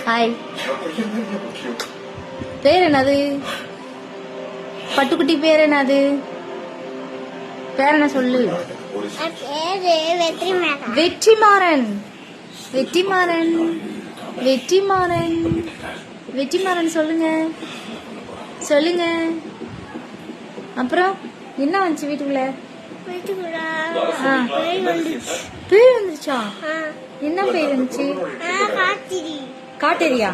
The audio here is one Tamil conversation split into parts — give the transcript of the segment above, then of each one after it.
ஹாய். பேர் என்னது? பட்டுக்குட்டி பேர் என்னது? பேர் என்ன சொல்லு? வெற்றிமாறன். வெற்றிமாறன். வெற்றிமாறன். வெற்றிமாறன் சொல்லுங்க. சொல்லுங்க. அப்புறம் என்ன வந்துச்சு வீட்டுக்குள்ள? பேய் வந்துச்சா? என்ன பேய் வந்துச்சு? காட்டேரியா?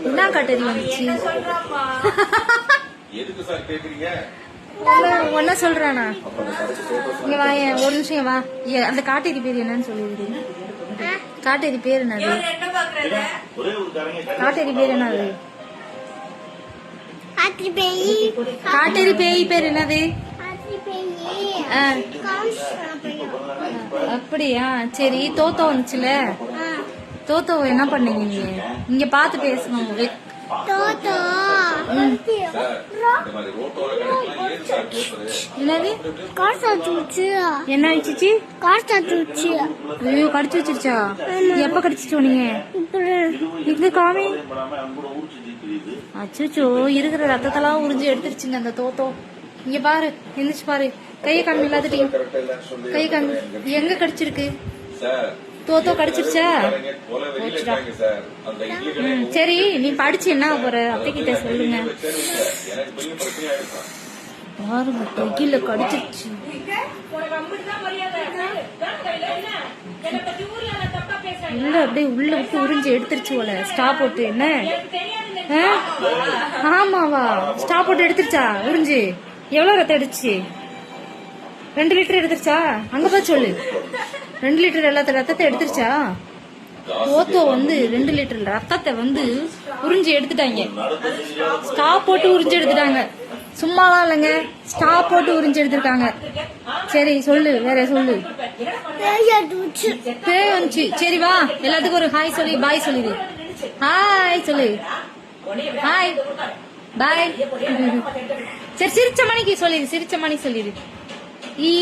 என்ன காட்டேரி வந்துச்சு? ஒன்னா சொல்றானா? இங்க வா, ஒரு நிமிஷம் வா. அந்த காட்டேரி பேர் என்னன்னு சொல்லிடுது. காட்டேரி பேர் என்னது? காட்டேரி பேர் என்னது? காட்டேரி பேய் பேர் என்னது? அப்படியா? சரி. தோத்தோ வந்துச்சுல, தோத்தோ என்ன பண்ணீங்க? நீங்க இங்க பாத்து பேசணும். என்னது? என்ன ஆயிடுச்சு? ஐயோ, கடிச்சு வச்சிருச்சா? எப்ப கடிச்சிட்டு நீங்க? இது காமி. அச்சோ, இருக்கிற ரத்தத்தெல்லாம் உறிஞ்சி எடுத்துருச்சுங்க அந்த தோத்தோ. இங்க பாரு, எந்திரிச்சு பாரு. கையை காமி எல்லாத்துட்டையும். கை காமி. எங்க கடிச்சிருக்கு? தோத்தோ கடிச்சிருச்சா? சரி, நீ படிச்சு என்ன போற? அத்தைக்கிட்ட சொல்லுங்க. பாருங்க, கையில கடிச்சிருச்சு. உள்ள அப்படியே உள்ள விட்டு உறிஞ்சி எடுத்துருச்சு போல. ஸ்டா போட்டு. என்ன? ஆமாவா? ஸ்டா போட்டு எடுத்துருச்சா உறிஞ்சி? எவ்வளவு ரத்தம் எடுத்துச்சு? 2 லிட்டர் எடுத்துருச்சா? அங்க போய் சொல்லு. 2 லிட்டர் ரத்தத்தை எடுத்துருச்சா? ஓத்தோ 2 லிட்டர் ரத்தத்தை உறிஞ்சி எடுத்துட்டாங்க. ஸ்டா போட்டு உறிஞ்சி எடுத்துட்டாங்க. சும்மாலாம் இல்லைங்க, ஸ்டா போட்டு உறிஞ்சி எடுத்திருக்காங்க. சரி சொல்லு, வேற சொல்லு. பேய் வந்துச்சு. சரி வா, எல்லாத்துக்கும் ஒரு ஹாய் சொல்லி பாய் சொல்லிடு. ஹாய் சொல்லு. Hi bye. சரி, சிரிச்ச மணிக்கு சொல்லிடு. சிரிச்ச மணி சொல்லிடு. ஈ